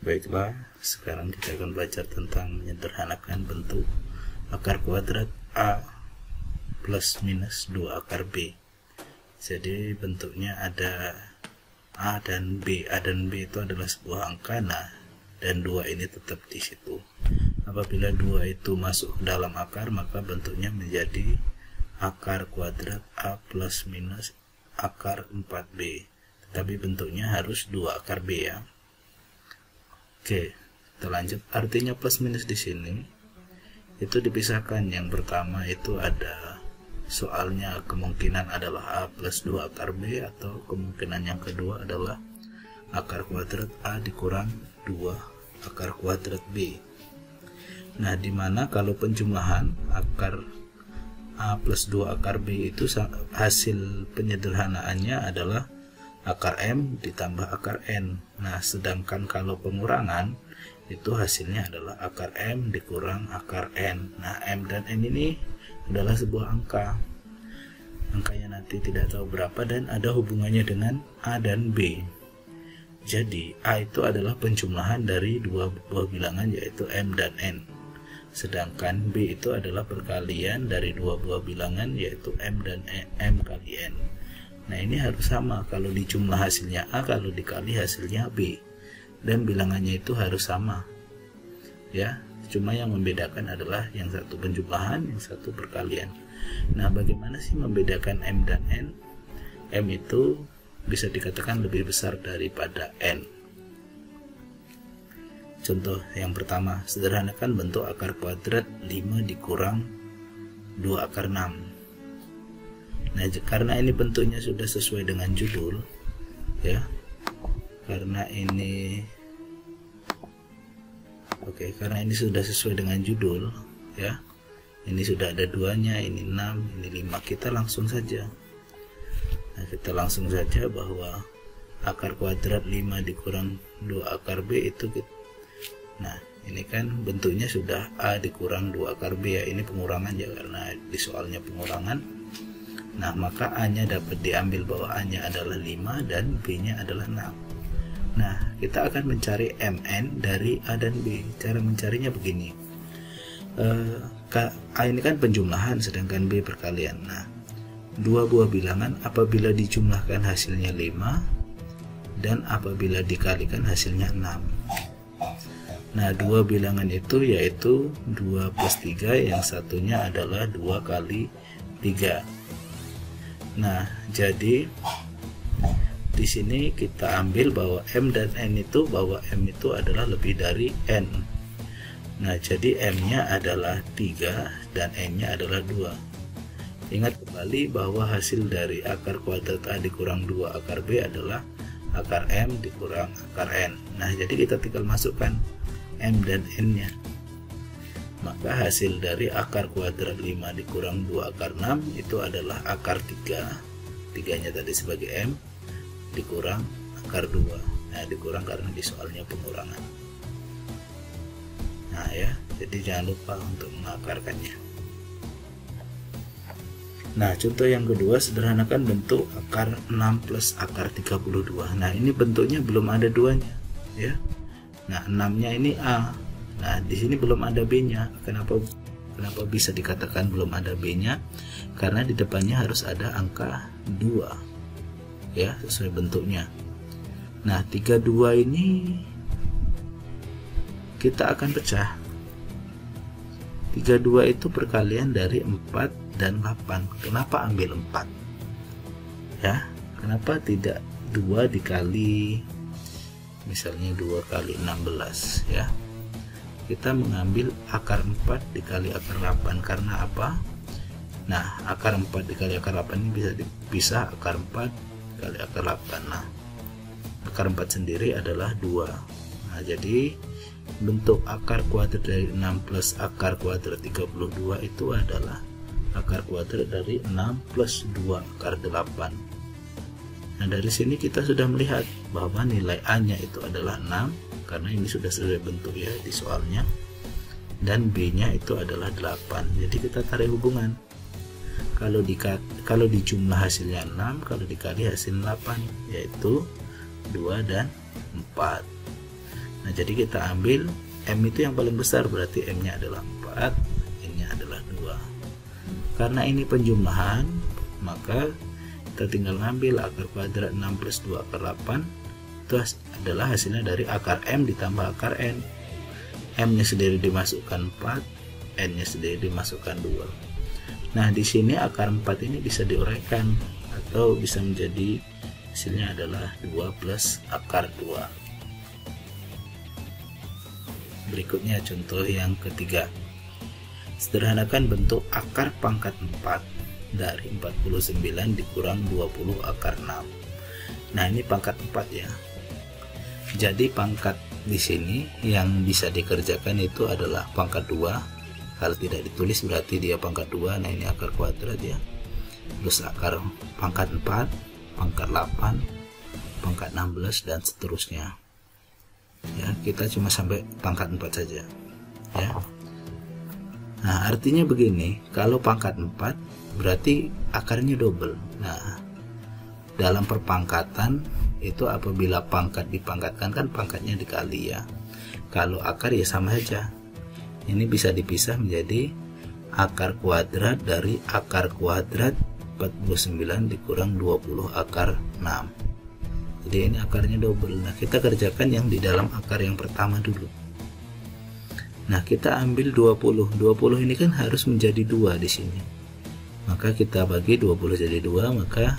Baiklah, sekarang kita akan belajar tentang menyederhanakan bentuk akar kuadrat A plus minus 2 akar B. Jadi bentuknya ada A dan B. A dan B itu adalah sebuah angka, nah, dan 2 ini tetap di situ. Apabila 2 itu masuk ke dalam akar, maka bentuknya menjadi akar kuadrat A plus minus akar 4B. Tetapi bentuknya harus 2 akar B ya. Oke, kita lanjut. Artinya plus minus di sini itu dipisahkan. Yang pertama itu ada soalnya kemungkinan adalah A plus 2 akar B, atau kemungkinan yang kedua adalah akar kuadrat A dikurang 2 akar kuadrat B. Nah, dimana kalau penjumlahan akar A plus 2 akar B itu hasil penyederhanaannya adalah akar M ditambah akar N. Nah, sedangkan kalau pengurangan itu hasilnya adalah akar M dikurang akar N. Nah, M dan N ini adalah sebuah angka. Angkanya nanti tidak tahu berapa dan ada hubungannya dengan A dan B. Jadi A itu adalah penjumlahan dari dua buah bilangan yaitu M dan N. Sedangkan B itu adalah perkalian dari dua buah bilangan yaitu M dan M kali N. Nah, ini harus sama. Kalau dijumlah hasilnya A, kalau dikali hasilnya B. Dan bilangannya itu harus sama. Ya, cuma yang membedakan adalah yang satu penjumlahan, yang satu perkalian. Nah, bagaimana sih membedakan M dan N? M itu bisa dikatakan lebih besar daripada N. Contoh yang pertama, sederhanakan bentuk akar kuadrat 5 dikurang 2 akar 6. Nah, karena ini bentuknya sudah sesuai dengan judul ya, karena ini sudah sesuai dengan judul ya, ini sudah ada duanya, ini 6, ini 5, kita langsung saja. Nah, kita langsung saja bahwa akar kuadrat 5 dikurang 2 akar B itu nah, ini kan bentuknya sudah A dikurang 2 akar B ya, ini pengurangan ya, karena di soalnya pengurangan. Nah, maka A-nya dapat diambil bahwa A-nya adalah 5 dan B-nya adalah 6. Nah, kita akan mencari MN dari A dan B. Cara mencarinya begini. A ini kan penjumlahan, sedangkan B perkalian. Nah, dua buah bilangan apabila dijumlahkan hasilnya 5 dan apabila dikalikan hasilnya 6. Nah, dua bilangan itu yaitu 2 plus 3, yang satunya adalah 2 kali 3. Nah, jadi di sini kita ambil bahwa M dan N itu, bahwa M itu adalah lebih dari N. Nah, jadi M-nya adalah 3 dan N-nya adalah 2. Ingat kembali bahwa hasil dari akar kuadrat A dikurang 2 akar B adalah akar M dikurang akar N. Nah, jadi kita tinggal masukkan M dan N-nya. Maka hasil dari akar kuadrat 5 dikurang 2 akar 6 itu adalah akar 3. 3-nya tadi sebagai M dikurang akar 2. Nah, dikurang karena di soalnya pengurangan. Nah ya, jadi jangan lupa untuk mengakarkannya. Nah, contoh yang kedua, sederhanakan bentuk akar 6 plus akar 32. Nah, ini bentuknya belum ada 2-nya ya. Nah, 6-nya ini A. Nah, di sini belum ada B-nya. Kenapa bisa dikatakan belum ada B-nya? Karena di depannya harus ada angka 2 ya, sesuai bentuknya. Nah, 32 ini kita akan pecah. 32 itu perkalian dari 4 dan 8. Kenapa ambil 4? Ya, kenapa tidak 2 dikali misalnya 2 kali 16 ya? Kita mengambil akar 4 dikali akar 8. Karena apa? Nah, akar 4 dikali akar 8 ini bisa dipisah akar 4 kali akar 8. Nah, akar 4 sendiri adalah 2. Nah, jadi bentuk akar kuadrat dari 6 plus akar kuadrat 32 itu adalah akar kuadrat dari 6 plus 2 akar 8. Nah, dari sini kita sudah melihat bahwa nilai A-nya itu adalah 6, karena ini sudah sesuai bentuk ya di soalnya, dan B-nya itu adalah 8. Jadi kita tarik hubungan. Kalau dijumlah hasilnya 6, kalau dikali hasil 8, yaitu 2 dan 4. Nah, jadi kita ambil M itu yang paling besar, berarti M nya adalah 4, N nya adalah 2. Karena ini penjumlahan, maka kita tinggal ngambil akar kuadrat 6 plus 2 akar 8. Itu adalah hasilnya dari akar M ditambah akar N. M nya sendiri dimasukkan 4, N nya sendiri dimasukkan 2. Nah, di sini akar 4 ini bisa diuraikan atau bisa menjadi hasilnya adalah 2 plus akar 2. Berikutnya contoh yang ketiga. Sederhanakan bentuk akar pangkat 4 dari 49 dikurang 20 akar 6. Nah, ini pangkat 4 ya. Jadi pangkat di sini yang bisa dikerjakan itu adalah pangkat 2. Kalau tidak ditulis berarti dia pangkat 2. Nah, ini akar kuadrat ya. Terus akar pangkat 4, pangkat 8, pangkat 16 dan seterusnya. Ya, kita cuma sampai pangkat 4 saja ya. Nah, artinya begini, kalau pangkat 4 berarti akarnya double. Nah, dalam perpangkatan itu apabila pangkat dipangkatkan kan pangkatnya dikali ya. Kalau akar ya sama saja. Ini bisa dipisah menjadi akar kuadrat dari akar kuadrat 49 dikurang 20 akar 6. Jadi ini akarnya double. Nah, kita kerjakan yang di dalam akar yang pertama dulu. Nah, kita ambil 20. 20 ini kan harus menjadi 2 di sini. Maka kita bagi 20 jadi 2, maka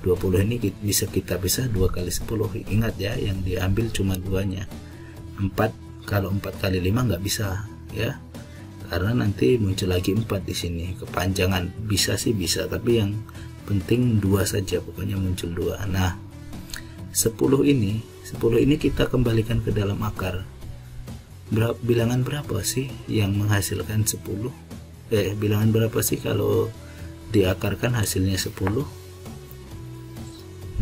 20 ini bisa kita pisah 2 kali 10. Ingat ya, yang diambil cuma 2-nya. 4, kalau 4 kali 5 nggak bisa ya. Karena nanti muncul lagi 4 di sini. Kepanjangan bisa sih bisa, tapi yang penting 2 saja, pokoknya muncul 2. Nah, 10 ini kita kembalikan ke dalam akar. Bilangan berapa sih yang menghasilkan 10? Bilangan berapa sih kalau diakarkan hasilnya 10?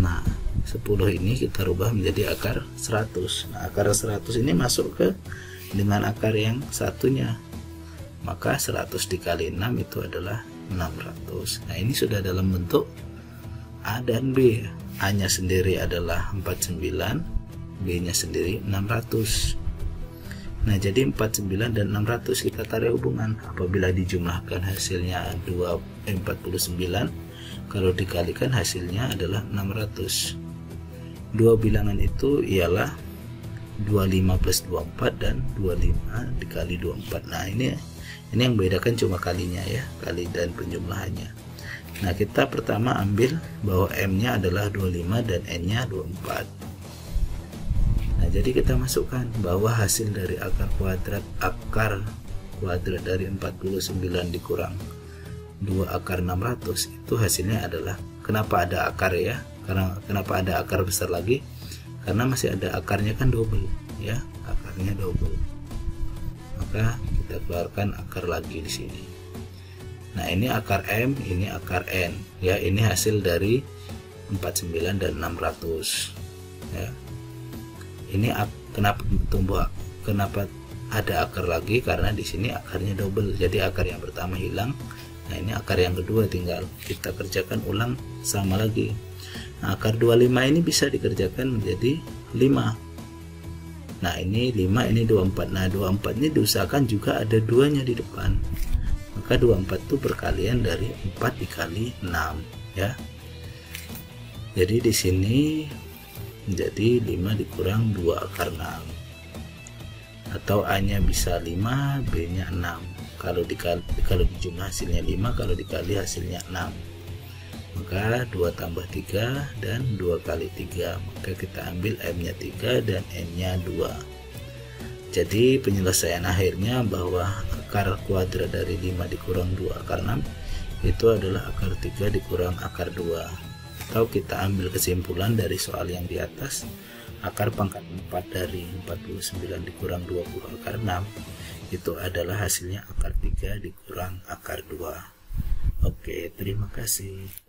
Nah, 10 ini kita rubah menjadi akar 100. Nah, akar 100 ini masuk ke dengan akar yang satunya. Maka 100 dikali 6 itu adalah 600. Nah, ini sudah dalam bentuk A dan B. A nya sendiri adalah 49, B nya sendiri 600. Nah, jadi 49 dan 600 kita tarik hubungan. Apabila dijumlahkan hasilnya 49, kalau dikalikan hasilnya adalah 600. Dua bilangan itu ialah 25 plus 24 dan 25 dikali 24. Nah, ini yang membedakan cuma kalinya ya, kali dan penjumlahannya. Nah, kita pertama ambil bahwa M nya adalah 25 dan N nya 24. Nah, jadi kita masukkan bahwa hasil dari akar kuadrat dari 49 dikurang 2 akar 600 itu hasilnya adalah, kenapa ada akar ya, kenapa ada akar besar lagi, karena masih ada akarnya kan double ya, akarnya double, maka kita keluarkan akar lagi di sini. Nah, ini akar M, ini akar N ya, ini hasil dari 49 dan 600 ya. Ini kenapa ada akar lagi, karena di sini akarnya double, jadi akar yang pertama hilang. Nah, ini akar yang kedua tinggal kita kerjakan ulang sama lagi. Nah, akar 25 ini bisa dikerjakan menjadi 5. Nah, ini 5, ini 24. Nah, 24 ini diusahakan juga ada 2-nya di depan. Maka 24 itu perkalian dari 4 dikali 6 ya. Jadi di sini menjadi 5 dikurang 2 akar 6. Atau A nya bisa 5, B nya 6. Kalau dijumlah hasilnya 5, kalau dikali hasilnya 6. Maka 2 tambah 3 dan 2 kali 3. Maka kita ambil M nya 3 dan N nya 2. Jadi penyelesaian akhirnya bahwa akar kuadrat dari 5 dikurang 2 akar 6 itu adalah akar 3 dikurang akar 2. Atau kita ambil kesimpulan dari soal yang di atas, akar pangkat 4 dari 49 dikurang 20 akar 6 itu adalah hasilnya akar 3 dikurang akar 2. Oke, terima kasih.